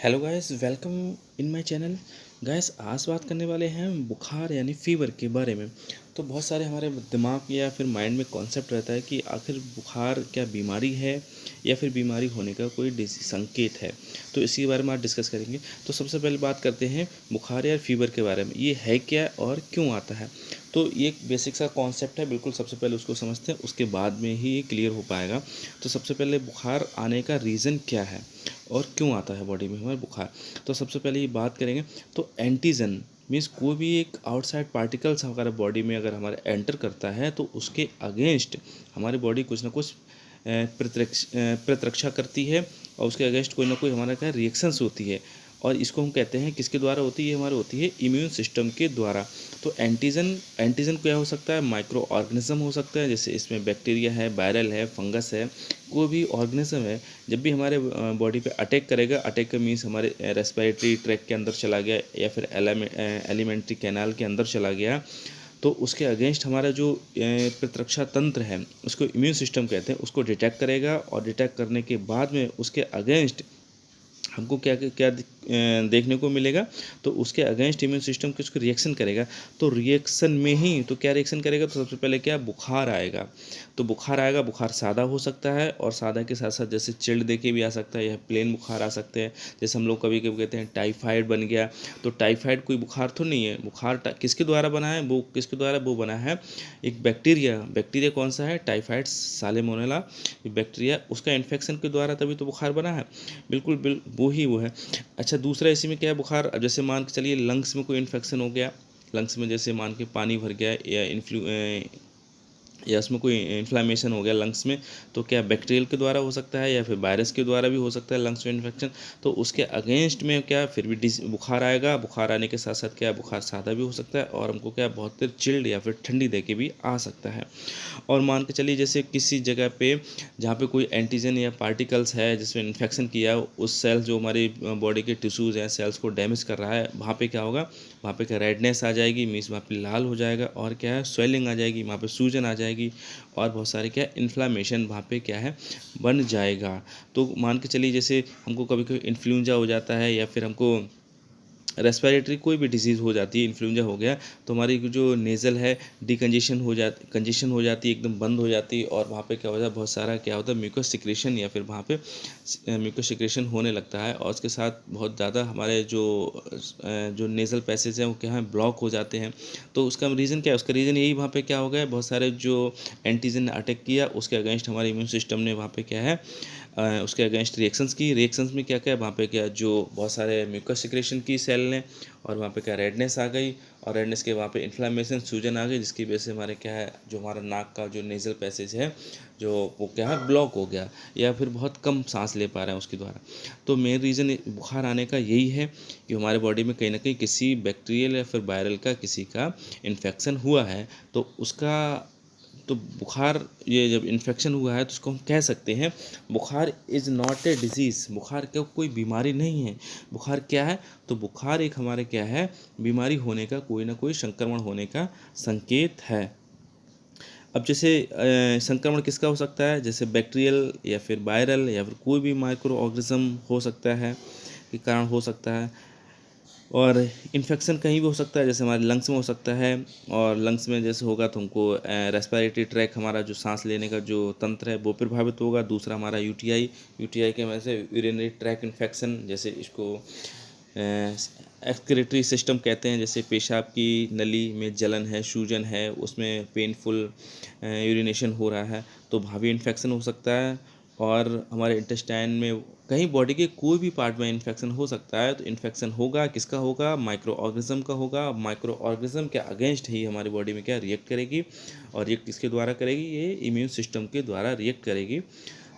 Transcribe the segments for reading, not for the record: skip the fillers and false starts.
Hello guys, welcome in my channel. Guys, आज बात करने वाले हैं बुखार यानी फीवर के बारे में। तो बहुत सारे हमारे दिमाग या फिर माइंड में कॉन्सेप्ट रहता है कि आखिर बुखार क्या बीमारी है या फिर बीमारी होने का कोई संकेत है। तो इसी के बारे में आज डिस्कस करेंगे। तो सबसे पहले बात करते हैं बुखार या फीवर के बारे में। ये है क्या और क्यों आता है। तो ये एक बेसिक सा कॉन्सेप्ट है, बिल्कुल सबसे पहले उसको समझते हैं, उसके बाद में ही ये क्लियर हो पाएगा। तो सबसे पहले बुखार आने का रीज़न क्या है और क्यों आता है बॉडी में हमारे बुखार। तो सबसे पहले ये बात करेंगे। तो एंटीजन मीन्स कोई भी एक आउटसाइड पार्टिकल्स हमारे बॉडी में अगर हमारे एंटर करता है तो उसके अगेंस्ट हमारी बॉडी कुछ ना कुछ प्रतिरक्षा करती है और उसके अगेंस्ट कोई ना कोई हमारा क्या रिएक्शंस होती है। और इसको हम कहते हैं किसके द्वारा होती है, हमारे होती है इम्यून सिस्टम के द्वारा। तो एंटीजन एंटीजन क्या हो सकता है, माइक्रो ऑर्गेनिज्म हो सकता है, जैसे इसमें बैक्टीरिया है, वायरल है, फंगस है, कोई भी ऑर्गेनिज्म है। जब भी हमारे बॉडी पे अटैक करेगा, अटैक का मीन्स हमारे रेस्पिरेटरी ट्रैक के अंदर चला गया या फिर एलिमेंट्री कैनाल के अंदर चला गया, तो उसके अगेंस्ट हमारा जो प्रतिरक्षा तंत्र है, उसको इम्यून सिस्टम कहते हैं, उसको डिटेक्ट करेगा। और डिटेक्ट करने के बाद में उसके अगेंस्ट हमको क्या क्या देखने को मिलेगा, तो उसके अगेंस्ट इम्यून सिस्टम के उसको रिएक्शन करेगा। तो रिएक्शन में ही तो क्या रिएक्शन करेगा, तो सबसे पहले क्या बुखार आएगा। तो बुखार आएगा, बुखार सादा हो सकता है और सादा के साथ साथ जैसे चिल्ड देके भी आ सकता है या प्लेन बुखार आ सकते हैं। जैसे हम लोग कभी कभी कहते हैं टाइफाइड बन गया, तो टाइफाइड कोई बुखार तो नहीं है। बुखार किसके द्वारा बना है, वो किसके द्वारा वो बना है, एक बैक्टीरिया। बैक्टीरिया कौन सा है, टाइफाइड साल्मोनेला बैक्टीरिया, उसका इन्फेक्शन के द्वारा तभी तो बुखार बना है। बिल्कुल वो है। अच्छा, दूसरा इसी में क्या है बुखार, अब जैसे मान के चलिए लंग्स में कोई इन्फेक्शन हो गया, लंग्स में जैसे मान के पानी भर गया या उसमें कोई इन्फ्लामेशन हो गया लंग्स में, तो क्या बैक्टीरियल के द्वारा हो सकता है या फिर वायरस के द्वारा भी हो सकता है लंग्स में इन्फेक्शन। तो उसके अगेंस्ट में क्या फिर भी बुखार आएगा। बुखार आने के साथ साथ क्या बुखार सादा भी हो सकता है और हमको क्या बहुत देर चिल्ड या फिर ठंडी दे के भी आ सकता है। और मान के चलिए जैसे किसी जगह पे जहाँ पे कोई एंटीजन या पार्टिकल्स है जिसमें इन्फेक्शन किया, उस सेल जो हमारी बॉडी के टिश्यूज़ हैं, सेल्स को डैमेज कर रहा है, वहाँ पे क्या होगा, वहाँ पे क्या रेडनेस आ जाएगी, मीन्स वहाँ पे लाल हो जाएगा। और क्या है, स्वेलिंग आ जाएगी, वहाँ पे सूजन आ जाएगी और बहुत सारे क्या इन्फ्लामेशन वहाँ पे क्या है बन जाएगा। तो मान के चलिए जैसे हमको कभी कभी इन्फ्लुएंजा हो जाता है या फिर हमको रेस्पिरेटरी कोई भी डिजीज़ हो जाती है, इन्फ्लुएंजा हो गया, तो हमारी जो नेज़ल है कंजेशन हो जाती है, एकदम बंद हो जाती है। और वहाँ पे क्या होता है, बहुत सारा क्या होता है म्यूकस सिक्रेशन या फिर वहाँ पे म्यूकस सिक्रेशन होने लगता है। और उसके साथ बहुत ज़्यादा हमारे जो नेज़ल पैसेज हैं वो क्या है ब्लॉक हो जाते हैं। तो उसका रीज़न क्या है, उसका रीज़न यही वहाँ पे क्या हो गया, बहुत सारे जो एंटीजन ने अटैक किया, उसके अगेंस्ट हमारे इम्यून सिस्टम ने वहाँ पे क्या है उसके अगेंस्ट रिएक्शंस में क्या क्या वहाँ पे क्या जो बहुत सारे म्यूकस सिक्रेशन की सेल ने, और वहाँ पे क्या रेडनेस आ गई, और रेडनेस के वहाँ पे इन्फ्लामेशन सूजन आ गई, जिसकी वजह से हमारे क्या है जो हमारा नाक का जो नेज़ल पैसेज है जो वो क्या है ब्लॉक हो गया या फिर बहुत कम सांस ले पा रहे हैं उसके द्वारा। तो मेन रीज़न बुखार आने का यही है कि हमारे बॉडी में कहीं ना कहीं किसी बैक्टीरियल या फिर वायरल का किसी का इन्फेक्शन हुआ है। तो उसका तो बुखार ये जब इन्फेक्शन हुआ है तो उसको हम कह सकते हैं बुखार इज़ नॉट ए डिजीज़। बुखार क्या कोई बीमारी नहीं है। बुखार क्या है, तो बुखार एक हमारे क्या है बीमारी होने का, कोई ना कोई संक्रमण होने का संकेत है। अब जैसे संक्रमण किसका हो सकता है, जैसे बैक्टीरियल या फिर वायरल या फिर कोई भी माइक्रो ऑर्गेनिज्म हो सकता है के कारण हो सकता है। और इन्फेक्शन कहीं भी हो सकता है, जैसे हमारे लंग्स में हो सकता है। और लंग्स में जैसे होगा तो हमको रेस्पिरेटरी ट्रैक, हमारा जो सांस लेने का जो तंत्र है वो प्रभावित होगा। दूसरा हमारा यूटीआई के वजह से यूरिनरी ट्रैक इन्फेक्शन, जैसे इसको एक्सक्रीटरी सिस्टम कहते हैं, जैसे पेशाब की नली में जलन है, सूजन है, उसमें पेनफुल यूरिनेशन हो रहा है, तो वहाँ भी इन्फेक्शन हो सकता है। और हमारे इंटेस्टाइन में कहीं बॉडी के कोई भी पार्ट में इन्फेक्शन हो सकता है। तो इन्फेक्शन होगा किसका होगा, माइक्रो ऑर्गेनिज्म का होगा। माइक्रो ऑर्गेनिज्म के अगेंस्ट ही हमारी बॉडी में क्या रिएक्ट करेगी, और रिएक्ट किसके द्वारा करेगी, ये इम्यून सिस्टम के द्वारा रिएक्ट करेगी।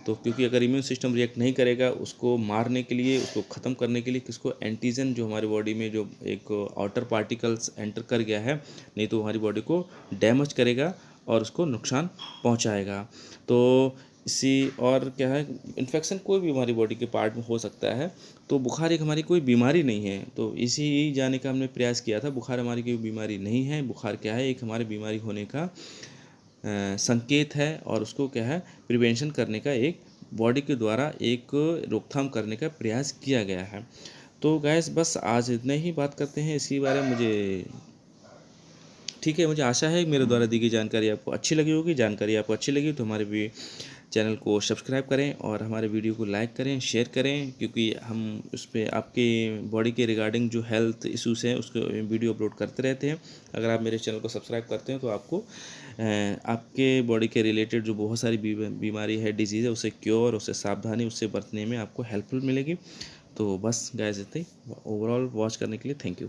तो क्योंकि अगर इम्यून सिस्टम रिएक्ट नहीं करेगा, उसको मारने के लिए, उसको ख़त्म करने के लिए किसको, एंटीजन जो हमारी बॉडी में जो एक आउटर पार्टिकल्स एंटर कर गया है, नहीं तो हमारी बॉडी को डैमेज करेगा और उसको नुकसान पहुंचाएगा। तो इसी और क्या है, इन्फेक्शन कोई भी हमारी बॉडी के पार्ट में हो सकता है। तो बुखार एक हमारी कोई बीमारी नहीं है। तो इसी जाने का हमने प्रयास किया था, बुखार हमारी कोई बीमारी नहीं है। बुखार क्या है, एक हमारे बीमारी होने का संकेत है और उसको क्या है प्रिवेंशन करने का एक बॉडी के द्वारा एक रोकथाम करने का प्रयास किया गया है। तो गैस बस आज इतना ही बात करते हैं इसके बारे में। मुझे ठीक है, मुझे आशा है मेरे द्वारा दी गई जानकारी आपको अच्छी लगी होगी। जानकारी आपको अच्छी लगी तो हमारे भी चैनल को सब्सक्राइब करें और हमारे वीडियो को लाइक करें, शेयर करें, क्योंकि हम उस पर आपके बॉडी के रिगार्डिंग जो हेल्थ इश्यूज़ हैं उसको वीडियो अपलोड करते रहते हैं। अगर आप मेरे चैनल को सब्सक्राइब करते हैं तो आपको आपके बॉडी के रिलेटेड जो बहुत सारी बीमारी है, डिजीज़ है, उससे क्योर, उससे सावधानी, उससे बचने में आपको हेल्पफुल मिलेगी। तो बस गाइस इतना ही। ओवरऑल वॉच करने के लिए थैंक यू।